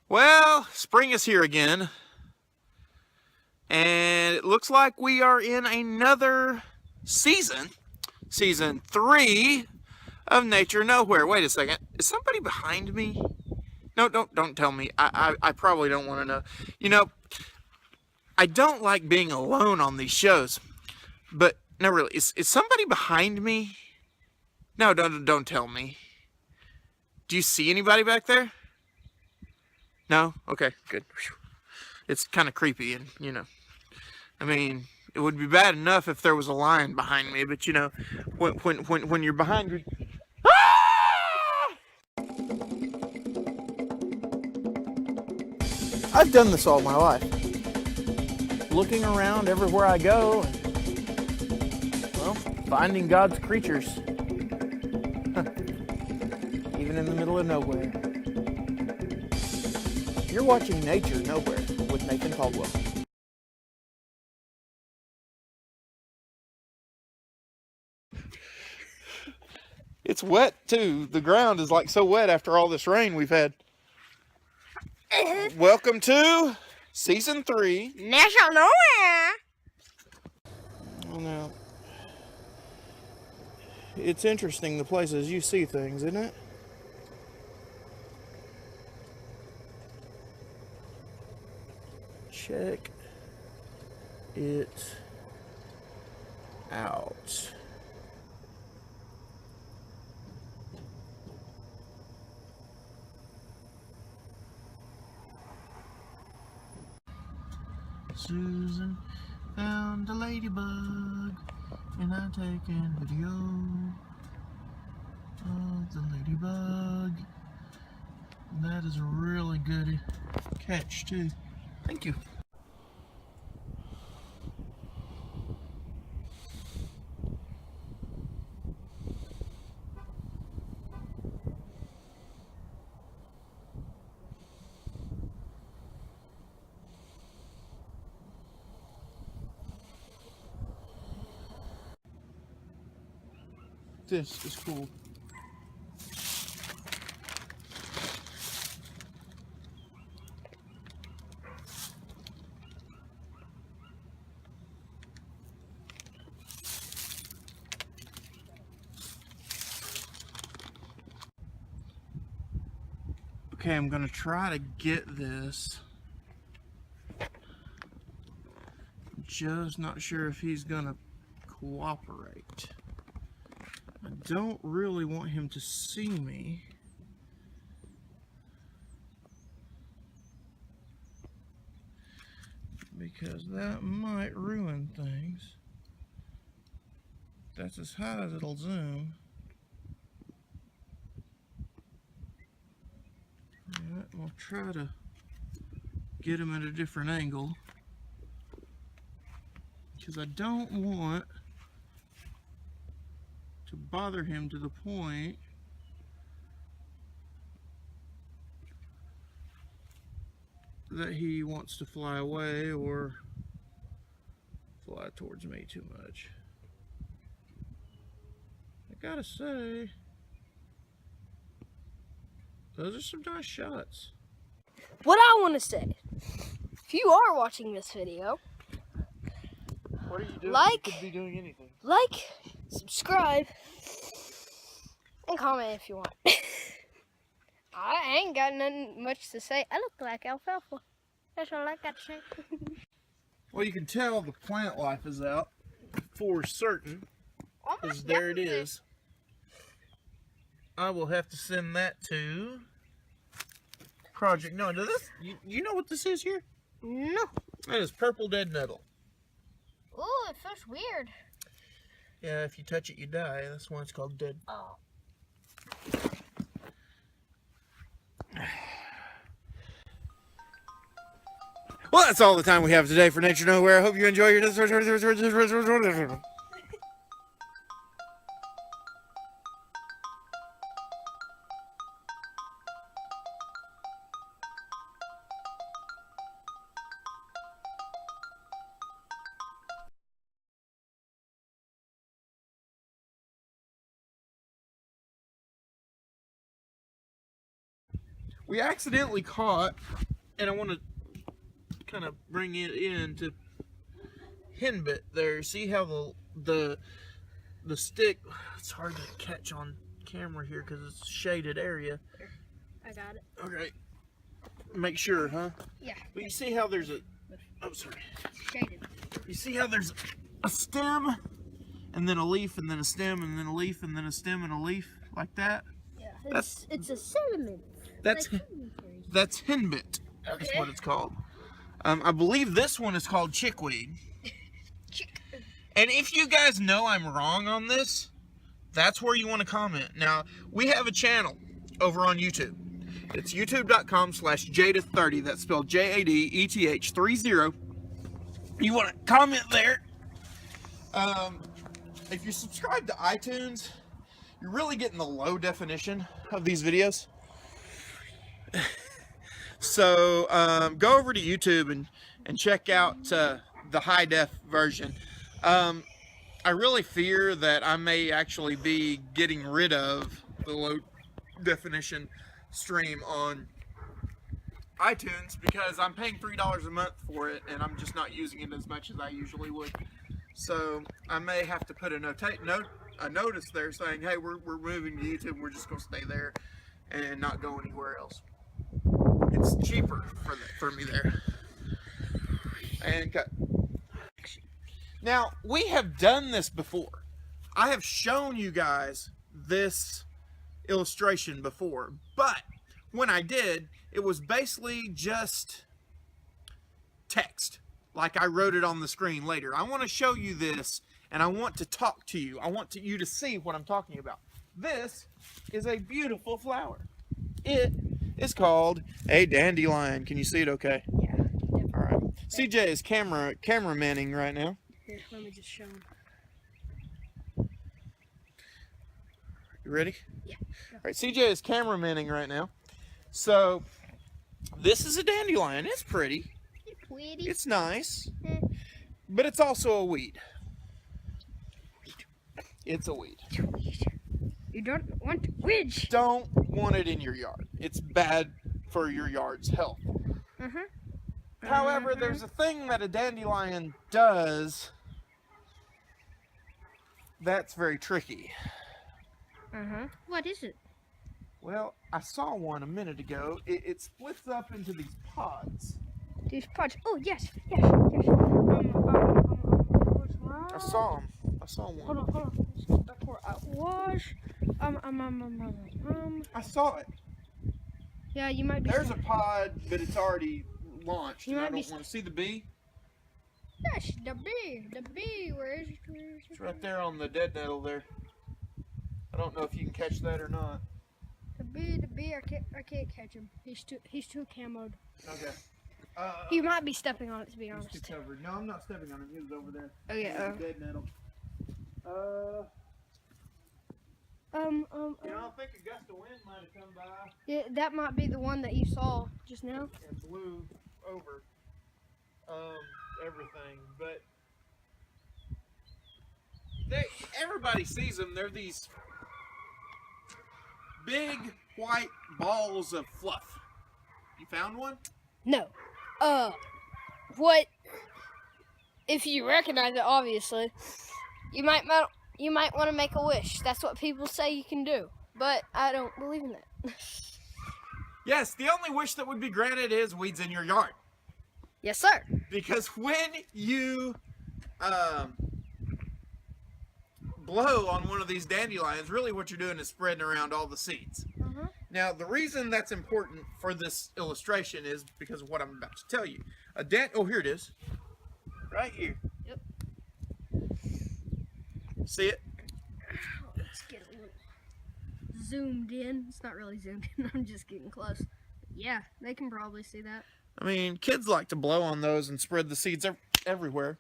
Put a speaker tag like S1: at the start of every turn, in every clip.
S1: Well, spring is here again, and it looks like we are in another season, season 3 of Nature Nowhere. Wait a second, is somebody behind me? No, don't tell me. I probably don't want to know. You know, I don't like being alone on these shows, but no, really, is somebody behind me? No, don't tell me. Do you see anybody back there? No? Okay, good. It's kind of creepy, and I mean, it would be bad enough if there was a lion behind me, but when you're behind your... I've done this all my life. Looking around everywhere I go and, well, finding God's creatures. Even in the middle of nowhere. You're watching Nature Nowhere with Nathan Caldwell. It's wet too. The ground is like so wet after all this rain we've had. Welcome to season 3.
S2: Nature Nowhere.
S1: Oh, now, it's interesting the places you see things, isn't it? Check it out. Susan found a ladybug, and I'm taking video of the ladybug. And that is a really good catch too. Thank you. This is cool. Okay, I'm gonna try to get this. Joe's not sure if he's gonna cooperate. I don't really want him to see me. Because that might ruin things. That's as high as it'll zoom. Alright, I'll try to get him at a different angle. Because I don't want to bother him to the point that he wants to fly away or fly towards me too much. I gotta say, those are some nice shots.
S2: What I want to say, if you are watching this video,
S1: What are you doing?
S2: Like-
S1: You could be doing anything.
S2: like, subscribe, and comment if you want. I ain't got nothing much to say. I look like alfalfa. That's all I got to say.
S1: Well, you can tell the plant life is out for certain, because there it is. I will have to send that to Project. No, does this? You know what this is here?
S2: No.
S1: That is purple dead nettle.
S2: Ooh, it feels weird.
S1: Yeah, if you touch it, you die. That's why it's called dead.
S2: Oh.
S1: Well, that's all the time we have today for Nature Nowhere. I hope you enjoy your... we accidentally caught, and I want to kind of bring it in to henbit there. See how the stick, it's hard to catch on camera here because it's a shaded area.
S2: I got it.
S1: Okay. Make sure, huh?
S2: Yeah.
S1: But you see how there's a, oh, sorry.
S2: Shaded.
S1: You see how there's a stem, and then a leaf, and then a stem, and then a leaf, and then a stem, and a leaf, like that?
S2: Yeah. It's a cinnamon.
S1: That's henbit. That's what it's called. I believe this one is called chickweed. And if you guys know I'm wrong on this, that's where you want to comment. Now, we have a channel over on YouTube. It's youtube.com/Jadeth30. That's spelled JADETH30. You want to comment there. If you subscribe to iTunes, you're really getting the low definition of these videos. So go over to YouTube and check out the high def version. I really fear that I may actually be getting rid of the low definition stream on iTunes because I'm paying $3 a month for it and I'm just not using it as much as I usually would. So I may have to put a notice there saying, hey, we're moving to YouTube and we're just going to stay there and not go anywhere else. It's cheaper for me there. And cut. Now, we have done this before. I have shown you guys this illustration before, but when I did, it was basically just text, like I wrote it on the screen later. I want to show you this, and I want to talk to you. I want you to see what I'm talking about. This is a beautiful flower. It is called a dandelion. Can you see it okay?
S2: Yeah. Definitely.
S1: All right. CJ is cameramanning right now.
S2: Here, let me just show him.
S1: You ready?
S2: Yeah.
S1: All right, CJ is cameramanning right now. So, this is a dandelion. It's pretty.
S2: It's pretty.
S1: It's nice. But it's also a weed. It's a weed.
S2: You don't want weeds.
S1: Don't want it in your yard. It's bad for your yard's health. However, there's a thing that a dandelion does that's very tricky.
S2: What is it?
S1: Well, I saw one a minute ago. It splits up into these pods.
S2: These pods. Oh, yes.
S1: I saw them. I saw one.
S2: Hold on. That's where I was.
S1: I saw it.
S2: Yeah, you might be.
S1: There's a pod, but it's already launched.
S2: You
S1: And I
S2: might be
S1: don't want to see the bee.
S2: Yes, the bee. The bee. Where is it?
S1: It's right there on the dead nettle there. I don't know if you can catch that or not.
S2: The bee. I can't catch him. He's too camoed.
S1: Okay.
S2: He might be stepping on it, to be honest.
S1: He's too covered. No, I'm not stepping on him. He was over there.
S2: Oh yeah.
S1: Dead nettle.
S2: I
S1: think a gust of wind might have come by
S2: Yeah, that might be the one that you saw just now.
S1: and blew over everything. But everybody sees them. They're these big white balls of fluff. You found one?
S2: No. What? If you recognize it, obviously, you might want to make a wish. That's what people say you can do, but I don't believe in that.
S1: Yes, the only wish that would be granted is weeds in your yard.
S2: Yes, sir.
S1: Because when you blow on one of these dandelions, really what you're doing is spreading around all the seeds. Now, the reason that's important for this illustration is because of what I'm about to tell you. Oh, here it is. Right here.
S2: Yep.
S1: See it?
S2: Let's get a little zoomed in. It's not really zoomed in. I'm just getting close. Yeah, they can probably see that.
S1: I mean, kids like to blow on those and spread the seeds everywhere.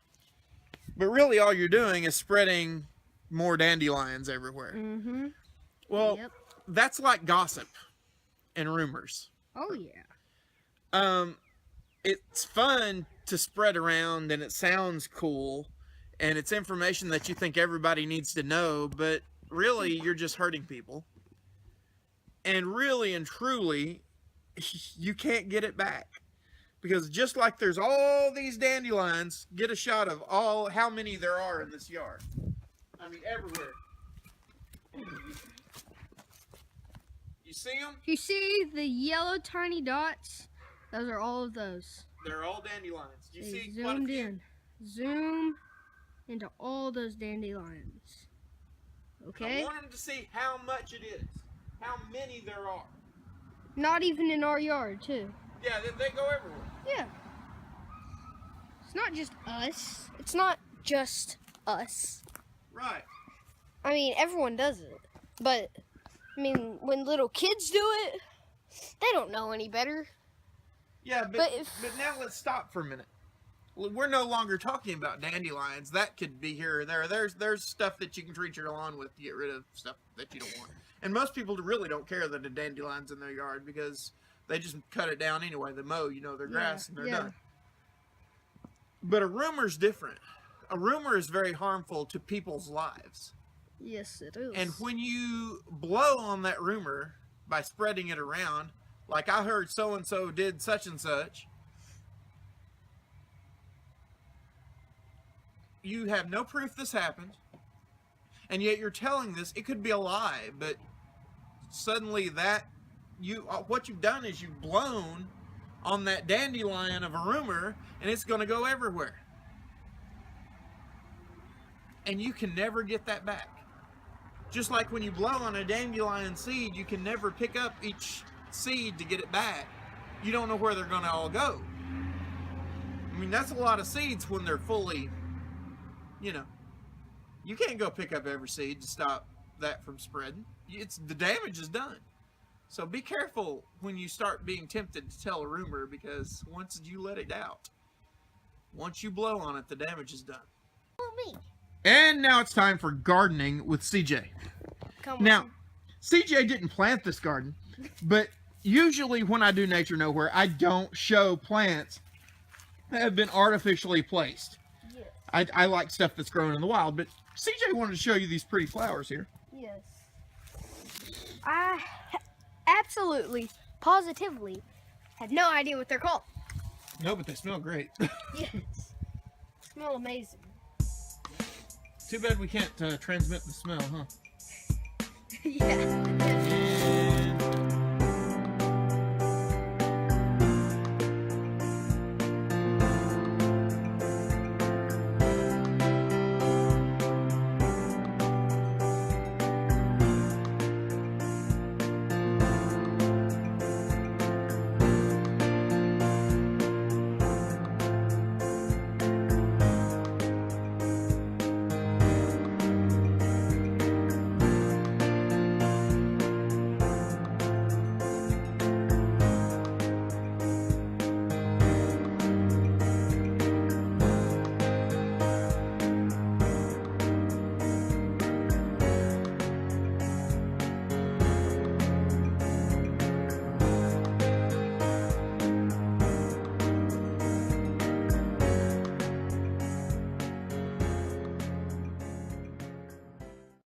S1: But really all you're doing is spreading more dandelions everywhere. Well,
S2: Yep.
S1: that's like gossip and rumors.
S2: Oh yeah.
S1: It's fun to spread around and it sounds cool and it's information that you think everybody needs to know, but really you're just hurting people. And really and truly, you can't get it back. Because just like there's all these dandelions, get a shot of how many there are in this yard. I mean, everywhere. You see them?
S2: You see the yellow tiny dots? Those are all of those.
S1: They're all dandelions. You
S2: They
S1: see quite a
S2: zoomed
S1: few?
S2: in. Zoom into all those dandelions. Okay?
S1: I want them to see how much it is. How many there are.
S2: Not even in our yard, too.
S1: Yeah, they go everywhere.
S2: Yeah. It's not just us. It's not just us.
S1: Right.
S2: I mean, everyone does it. But, I mean, when little kids do it, they don't know any better.
S1: Yeah, but now let's stop for a minute. We're no longer talking about dandelions. That could be here or there. There's stuff that you can treat your lawn with to get rid of stuff that you don't want. And most people really don't care that the dandelions in their yard because they just cut it down anyway. They mow, their grass, and they're done. But a rumor's different. A rumor is very harmful to people's lives.
S2: Yes, it is.
S1: And when you blow on that rumor by spreading it around, like I heard so-and-so did such and such, you have no proof this happened, and yet you're telling this. It could be a lie, but suddenly what you've done is you've blown on that dandelion of a rumor, and it's going to go everywhere. And you can never get that back. Just like when you blow on a dandelion seed, you can never pick up each seed to get it back. You don't know where they're going to all go. I mean, that's a lot of seeds when they're fully, you can't go pick up every seed to stop that from spreading. The damage is done. So be careful when you start being tempted to tell a rumor, because once you let it out, once you blow on it, the damage is done. And now it's time for gardening with CJ.
S2: Come on.
S1: Now, CJ didn't plant this garden, but usually when I do Nature Nowhere, I don't show plants that have been artificially placed.
S2: Yes.
S1: I like stuff that's grown in the wild, but CJ wanted to show you these pretty flowers here.
S2: Yes. I absolutely, positively have no idea what they're called.
S1: No, but they smell great.
S2: Yes. Smell amazing.
S1: Too bad we can't transmit the smell, huh?
S2: Yeah.